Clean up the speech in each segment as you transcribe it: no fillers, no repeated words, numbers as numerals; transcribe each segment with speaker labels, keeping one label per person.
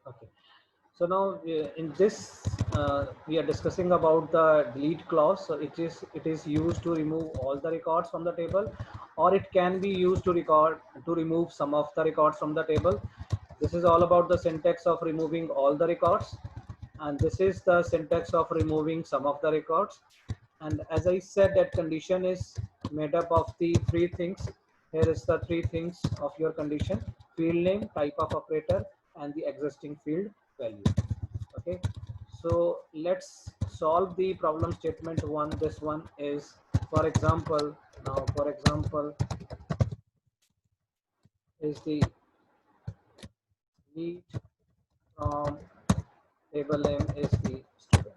Speaker 1: Okay. So now in this we are discussing about the delete clause. So it is used to remove all the records from the table, or it can be used to remove some of the records from the table. This is all about the syntax of removing all the records, and this is the syntax of removing some of the records. And as I said, that condition is made up of the three things. Here is the three things of your condition: field name, type of operator, and the existing field value. Okay, so let's solve the problem statement one. This one is, for example, now for example is the delete from table name is the student.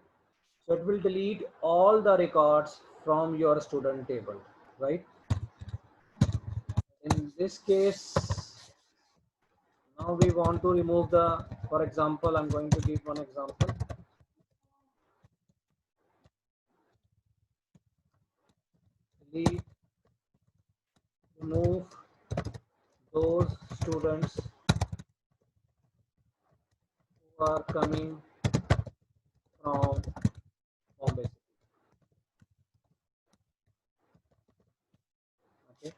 Speaker 1: So it will delete all the records from your student table, right? In this case, now we want to remove the, for example, I'm going to give one example. Delete, remove those students who are coming from Bombay City. Okay.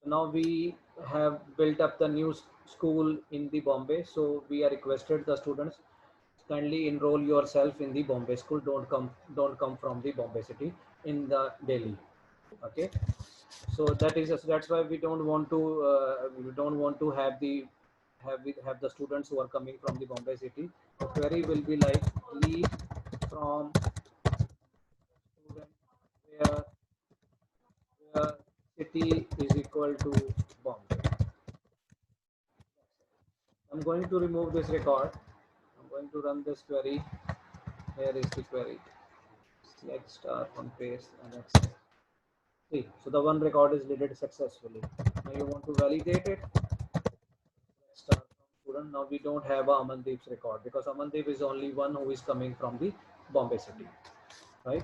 Speaker 1: So now we have built up the new school in the Bombay. So we are requested the students kindly enroll yourself in the Bombay school. Don't come from the Bombay City in the Delhi. Okay. So that's why we don't want to have the students who are coming from the Bombay City. The query will be like delete from student where city is equal to Bombay. I'm going to remove this record. I'm going to run this query. Here is the query. Select star on paste and exit. See, so the one record is deleted successfully. Now you want to validate it. Start from student. Now we don't have a Amandeep's record because Amandeep is only one who is coming from the Bombay City, right?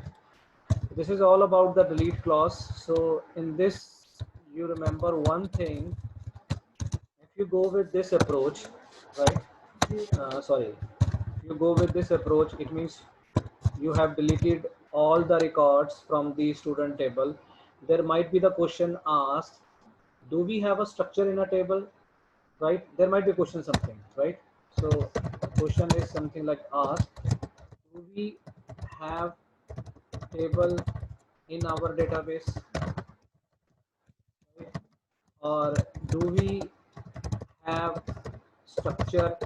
Speaker 1: This is all about the delete clause. So in this, you remember one thing. If you go with this approach, right? Sorry, if you go with this approach, it means you have deleted all the records from the student table. There might be the question asked, do we have a structure in a table? Right? There might be a question something, right? So the question is something like ask, do we have table in our database? Right? Or do we have structure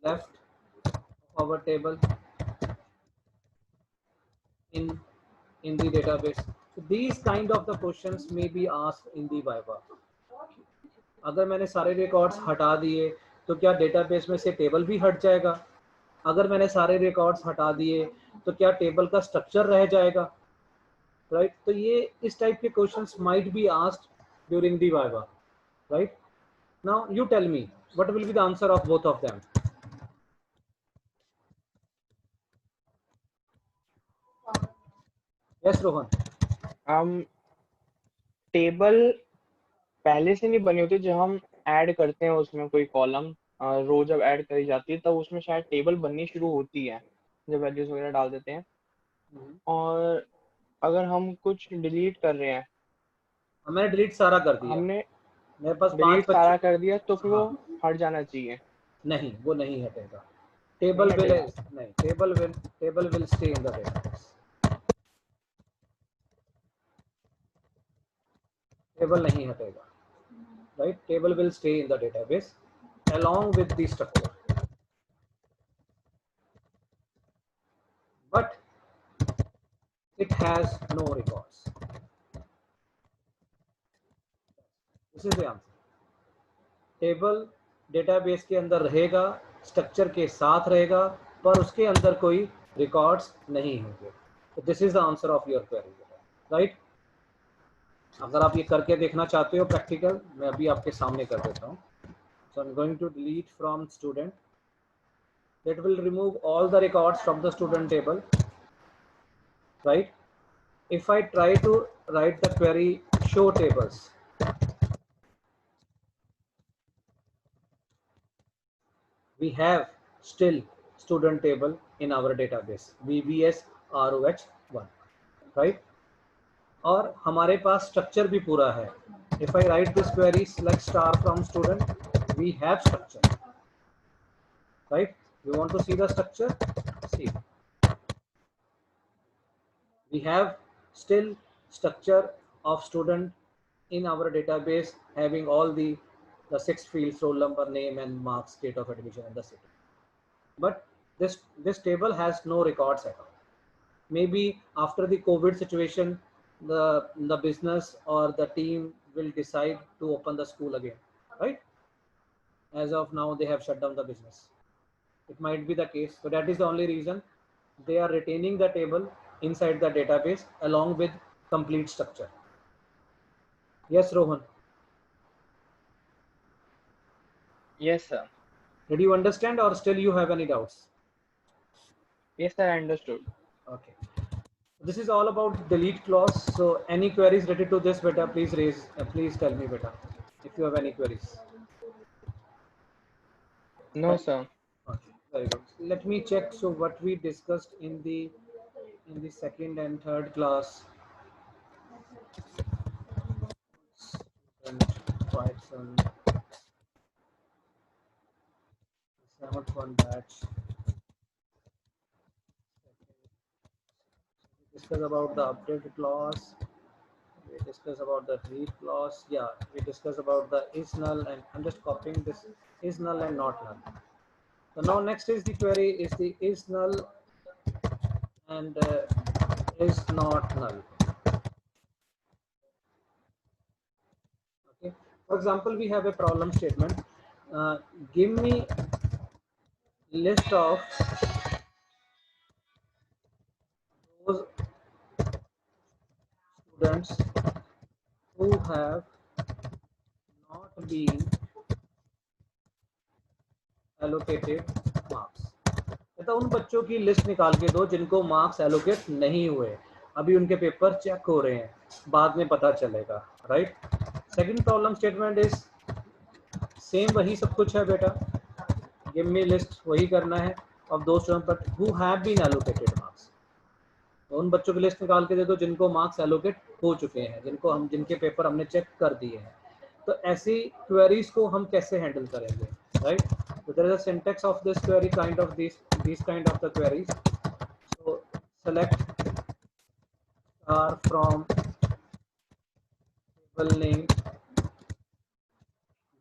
Speaker 1: left of our table in in the database? So these kind of the questions may be asked in the Viva. अगर मैंने सारे records हटा दिए तो क्या database में से table भी हट जाएगा? अगर मैंने सारे रिकॉर्ड्स हटा दिए तो क्या टेबल का स्ट्रक्चर रह जाएगा? राइट? तो ये इस टाइप के questions might be asked during the viva, right? Now you tell me what will be the answer of both of them. Yes Rohan.
Speaker 2: Table पहले से नहीं बनी होती, जब हम ऐड करते हैं उसमें कोई कॉलम, रो जब ऐड करी जाती है तब उसमें शायद टेबल बननी शुरू होती है जब वैल्यूज वगैरह डाल देते हैं. और अगर हम कुछ डिलीट कर रहे हैं,
Speaker 1: मैंने डिलीट सारा कर दिया,
Speaker 2: हमने
Speaker 1: मेरे पास 5
Speaker 2: डिलीट
Speaker 1: बच्चे.
Speaker 2: सारा कर दिया तो फिर वो
Speaker 1: हाँ,
Speaker 2: हट जाना चाहिए.
Speaker 1: नहीं वो नहीं हटेगा.
Speaker 2: नहीं
Speaker 1: टेबल विल
Speaker 2: हटेगा.
Speaker 1: नहीं, table will stay in the database. Table नहीं हटेगा, right? Table will stay in the database along with the structure, but it has no records. This is the answer. Table database के अंदर रहेगा, structure के साथ रहेगा, पर उसके अंदर कोई रिकॉर्ड्स नहीं होंगे. तो this is the answer of your query, right? अगर आप ये करके देखना चाहते हो प्रैक्टिकल, मैं अभी आपके सामने कर देता हूँ. So I am going to delete from student. That will remove all the records from the student table, right? If I try to write the query show tables, We have still student table in our database VBS ROH1, right? और हमारे पास structure भी पूरा है. If I write this query select star from student, we have structure, right? You want to see the structure? See, we have still structure of student in our database having all the 6 fields: roll number, name, and marks, date of admission, and the city. But this table has no records at all. Maybe after the COVID situation, the business or the team will decide to open the school again, right? As of now, they have shut down the business. It might be the case. So that is the only reason they are retaining the table inside the database along with complete structure. Yes, Rohan.
Speaker 2: Yes, sir.
Speaker 1: Did you understand or still you have any doubts?
Speaker 2: Yes, sir, I understood.
Speaker 1: Okay. This is all about delete clause. So any queries related to this, beta, please tell me, beta, if you have any queries.
Speaker 2: No, sir.
Speaker 1: Okay, very good. Let me check. So what we discussed in the second and third class. And Python 7.1 batch. We discuss about the update clause. We discuss about the read clause. Yeah, we discuss about the is null, and I'm just copying this is null and not null. So now next is the query is the is null and is not null. Okay. For example, we have a problem statement. Give me list of those students who have not been allocated marks. तो उन बच्चों की list निकाल के दो जिनको marks allocate नहीं हुए, अभी उनके पेपर चेक हो रहे हैं, बाद में पता चलेगा, right? Second problem statement is same, वही सब कुछ है बेटा. गिव मी लिस्ट वही करना है ऑफ दो student but who have been allocated marks. तो उन बच्चों की लिस्ट निकाल के दे दो जिनको मार्क्स एलोकेट हो चुके हैं, जिनके पेपर हमने चेक कर दिए हैं. तो ऐसी क्वेरीज को हम कैसे हैंडल करेंगे, right? So there is a syntax of this query, kind of these kind of the queries. So select star from table name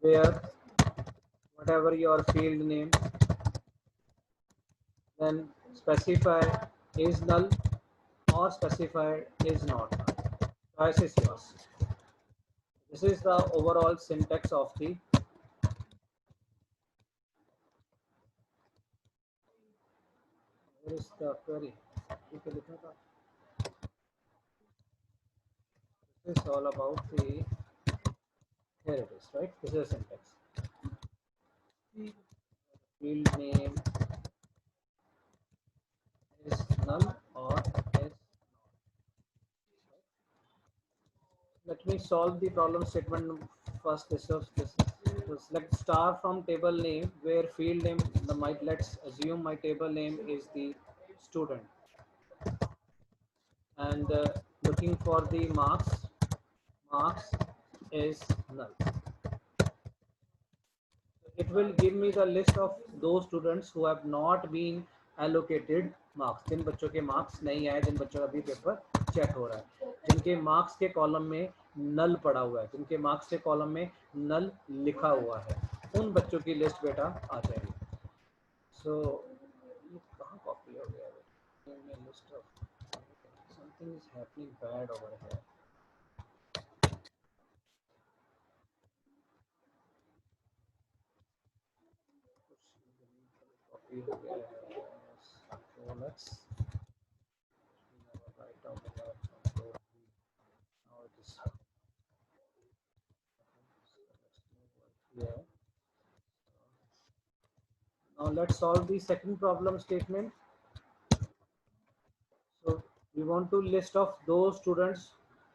Speaker 1: where whatever your field name, then specify is null or specify is not null. Choice is yours. This is the overall syntax of the where is the query. This is all about the, here it is, right? This is a syntax. Field name is null or is. Let me solve the problem statement first. This select star from table name where field name let's assume my table name is the student, and looking for the marks is null. It will give me the list of those students who have not been allocated marks. जिन बच्चों के marks नहीं आए, जिन बच्चों का भी paper check हो रहा है, जिनके मार्क्स के कॉलम में नल पड़ा हुआ है, जिनके मार्क्स के कॉलम में नल लिखा हुआ है, उन बच्चों की लिस्ट बेटा आ जाएगी. सो ये कहाँ कॉपी हो गया है? List of something is happening bad over here. Copy हो गया है. So let's write down the control V. Now it is here. Now let's solve the second problem statement. So we want to list of those students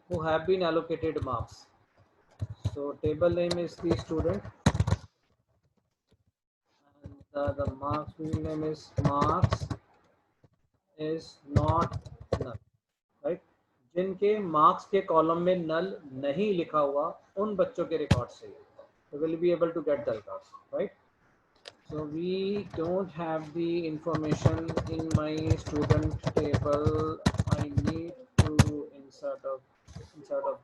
Speaker 1: who have been allocated marks. So table name is the student, and The marks field name is marks is not null, right? जिनके marks के column में null नहीं लिखा हुआ उन बच्चों के records से will be able to get the records, right? So we don't have the information in my student table. I need to insert of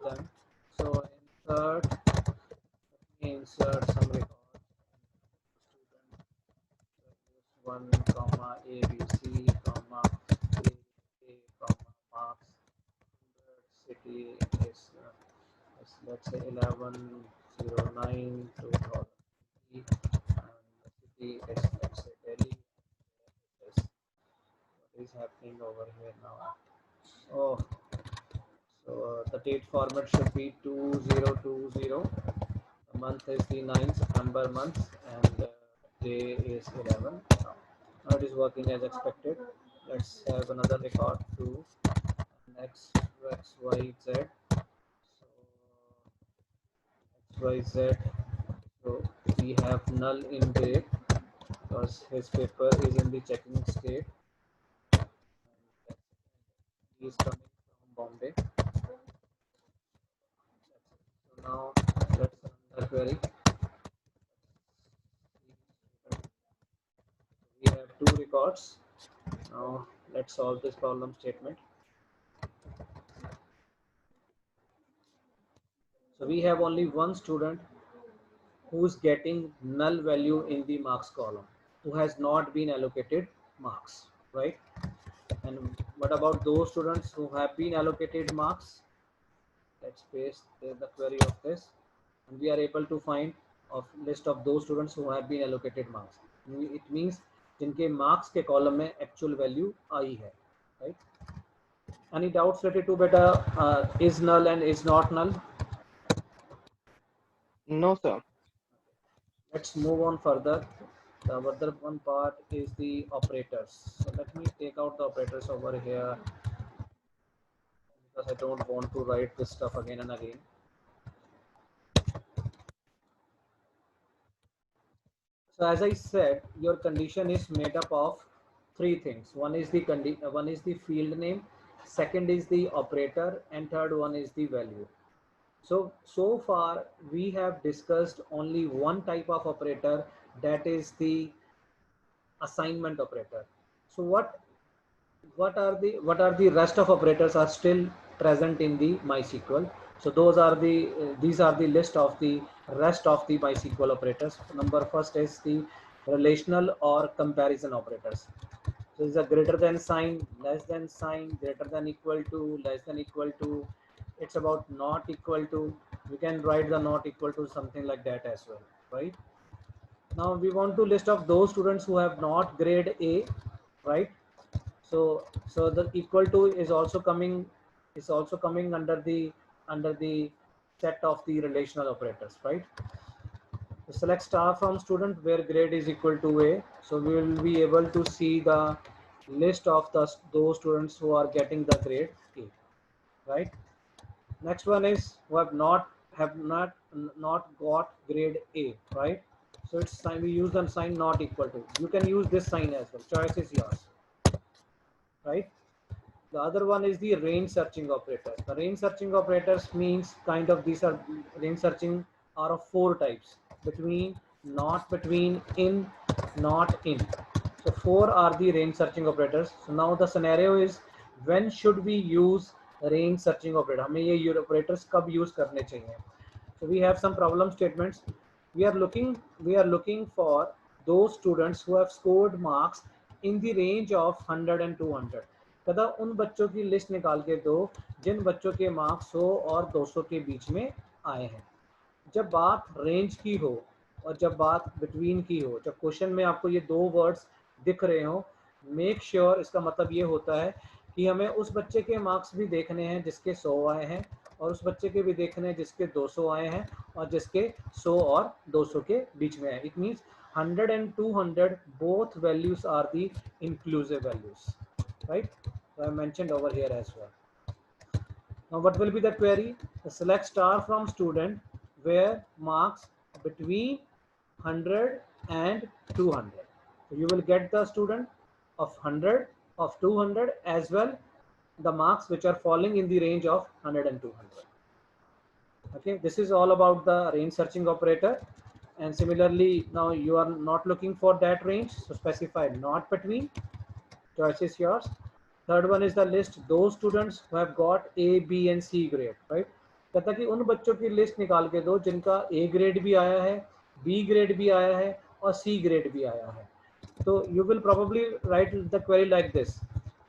Speaker 1: them. So insert some record. Student one comma ABC comma grade A comma marks city is let's say 1109 2000 and the city is let's say Delhi. Yes. What is happening over here now? Oh, so the date format should be 2020. The month is the 9th September month and day is 11. Now it is working as expected. Let's have another record to x, x, y, z. So x, y, z. So we have null in grade because his paper is in the checking state. He is coming from Bombay. So now let's run the query. We have two records. Now let's solve this problem statement. So we have only one student who's getting null value in the marks column, who has not been allocated marks, right? And what about those students who have been allocated marks? Let's paste the query of this, and we are able to find a list of those students who have been allocated marks. It means जिनके marks के column में actual value आई है, right? Any doubts related to beta is null and is not null?
Speaker 2: No, sir.
Speaker 1: Let's move on further. The other one part is the operators. So let me take out the operators over here because I don't want to write this stuff again and again. So as I said, your condition is made up of three things. One is the field name, second is the operator, and third one is the value. So far we have discussed only one type of operator, that is the assignment operator. So what are the rest of operators are still present in the MySQL. So these are the list of the rest of the MySQL operators. Number first is the relational or comparison operators. So it's a greater than sign, less than sign, greater than equal to, less than equal to. It's about not equal to. We can write the not equal to something like that as well, right? Now we want to list of those students who have not grade A, right? So the equal to is also coming under the set of the relational operators, right? So select star from student where grade is equal to A. So we will be able to see the list of those students who are getting the grade A, right? Next one is who have not got grade A, right? So it's sign, we use the sign not equal to. You can use this sign as well. Choice is yours, right? The other one is the range searching operator. The range searching operators means kind of these are range searching are of four types: between, not between, in, not in. So four are the range searching operators. So now the scenario is when should we use range searching operator? हमें ये operators कब use करने चाहिए? So we have some problem statements. We are looking for those students who have scored marks in the range of 100 and 200. कदा उन बच्चों की list निकाल के दो जिन बच्चों के मार्क्स 100 और 200 के बीच में आए हैं. जब बात रेंज की हो और जब बात बिटवीन की हो, जब क्वेश्चन में आपको ये दो वर्ड्स दिख रहे हो, मेक श्योर इसका मतलब ये होता है कि हमें उस बच्चे के मार्क्स भी देखने हैं जिसके 100 आए हैं और उस बच्चे के भी देखने हैं जिसके 200 आए हैं और जिसके 100 और 200 के बीच में है. It means 100 and 200 both values are the inclusive values, right? So I mentioned over here as well. Now what will be the query? Select star from student where marks between 100 and 200. So you will get the student of 100, of 200, as well the marks which are falling in the range of 100 and 200. Okay, this is all about the range searching operator. And similarly, now you are not looking for that range, so specify not between. Choice is yours. Third one is the list those students who have got A, B and C grade, right? कहता कि उन बच्चों की list निकाल के दो जिनका A grade भी आया है, B ग्रेड भी आया है और C ग्रेड भी आया है. So you will probably write the query like this: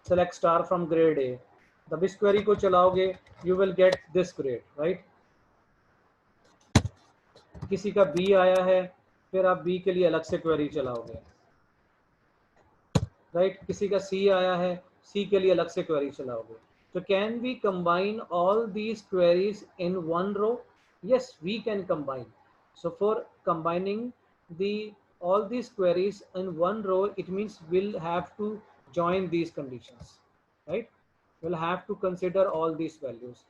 Speaker 1: select star from grade A. जब इस query को चलाओगे, you will get this grade, right? किसी का B आया है, फिर आप B के लिए अलग से query चलाओगे, right? किसी का C आया है, C के लिए अलग से query चलाओगे. So can we combine all these queries in one row? Yes, we can combine. So for combining all these queries in one row, it means we'll have to join these conditions, right? We'll have to consider all these values.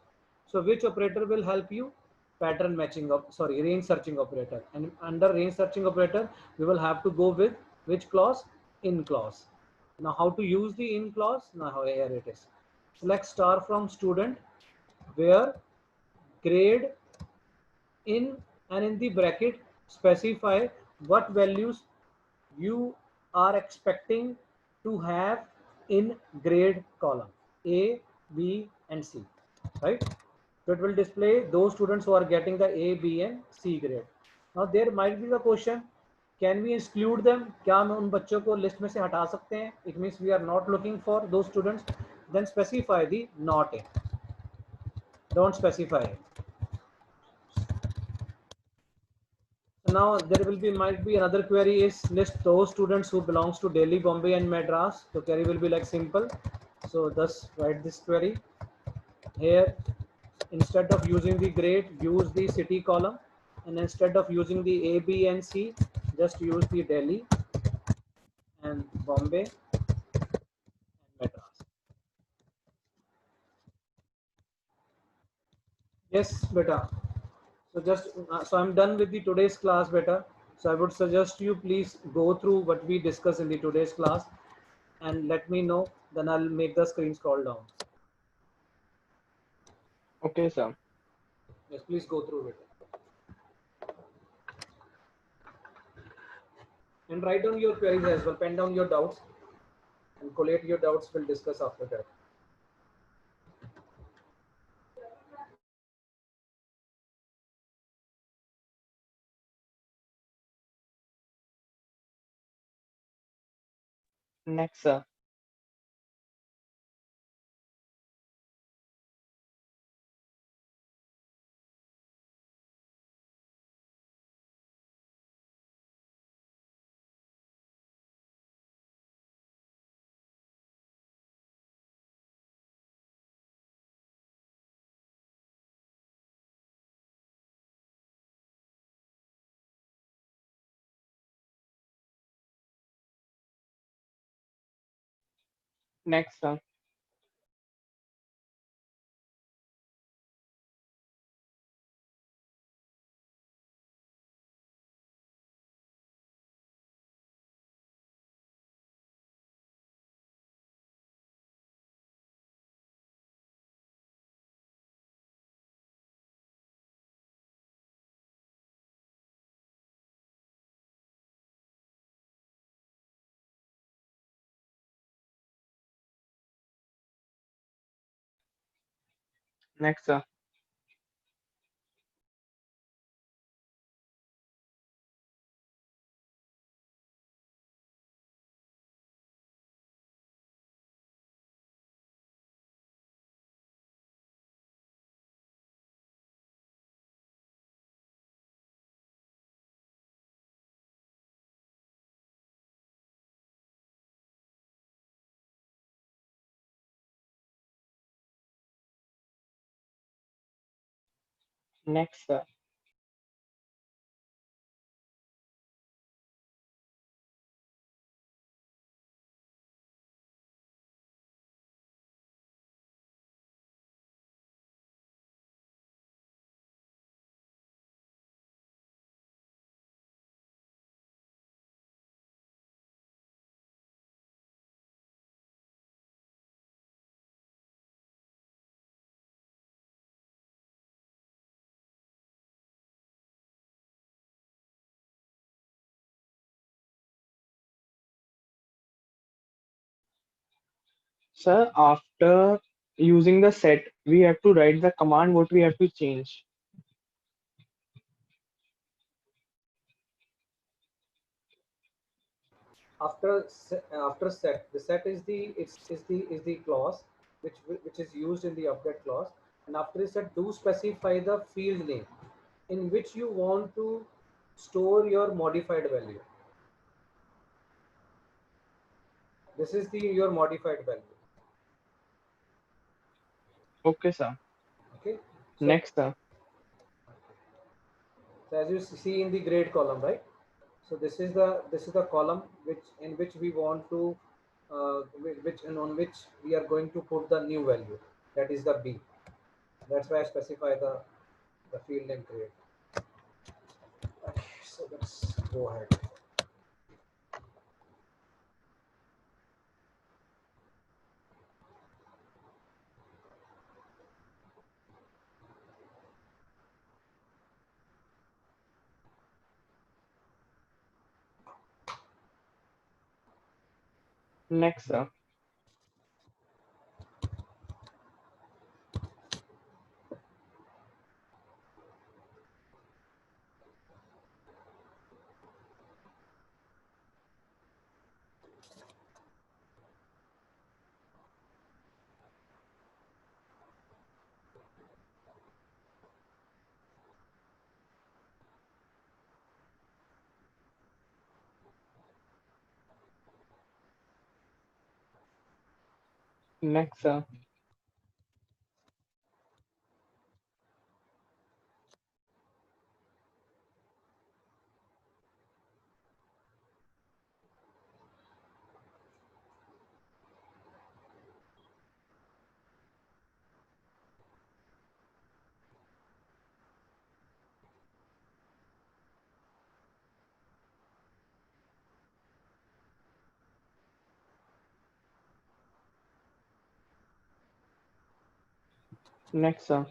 Speaker 1: So which operator will help you? Pattern matching range searching operator. And under range searching operator, we will have to go with which clause? In clause. Now how to use the in clause? Now here it is. Select star from student where grade in, and in the bracket specify what values you are expecting to have in grade column A, B and C, right? So it will display those students who are getting the A, B and C grade. Now there might be the question, can we exclude them? क्या हम उन बच्चों को list में से हटा सकते हैं? It means we are not looking for those students. Then specify the not in. Don't specify it. Now there will be might be another query is list those students who belongs to Delhi, Bombay and Madras. So query will be like simple. So thus write this query. Here instead of using the grade, use the city column, and instead of using the A, B and C, just use the Delhi and Bombay and Madras. Yes, beta. So I'm done with the today's class, beta. So I would suggest you please go through what we discussed in the today's class and let me know. Then I'll make the screen scroll down.
Speaker 2: Okay, sir.
Speaker 1: Yes, please go through it. And write down your queries as well. Pen down your doubts and collate your doubts. We'll discuss after that.
Speaker 2: Next, sir. Next, sir. Next, sir. Next, sir. Sir, after using the set, we have to write the command what we have to change.
Speaker 1: After set, the set is the clause which is used in the update clause, and after set, do specify the field name in which you want to store your modified value. This is your modified value.
Speaker 2: Okay, sir.
Speaker 1: Okay.
Speaker 2: Next, sir.
Speaker 1: So as you see in the grade column, right? So this is the column which we want to on which we are going to put the new value. That is the B. That's why I specify the field name grade. Okay, so let's go ahead.
Speaker 2: Next, sir. Next, sir. Next, sir.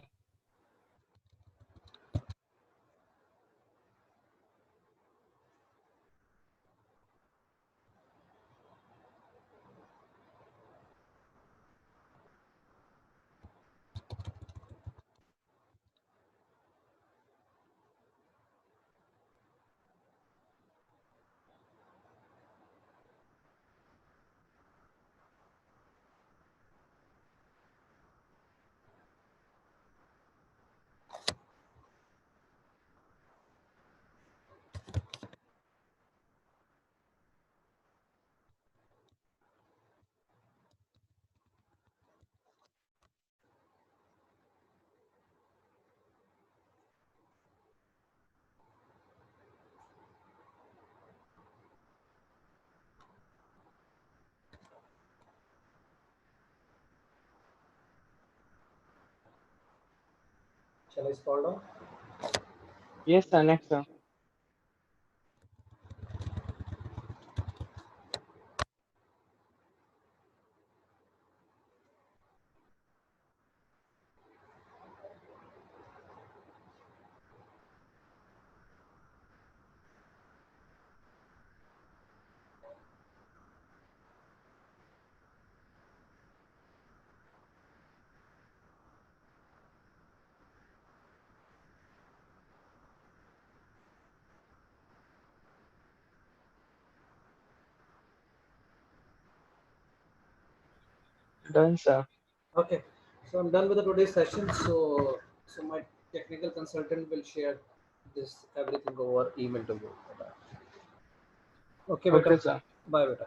Speaker 1: Shall I scroll down?
Speaker 2: Yes, sir. Next, sir. Done, sir.
Speaker 1: Okay, so I'm done with the today's session. So my technical consultant will share this everything over email to you. Okay,
Speaker 2: Okay,
Speaker 1: beta.
Speaker 2: sir.
Speaker 1: Bye, beta.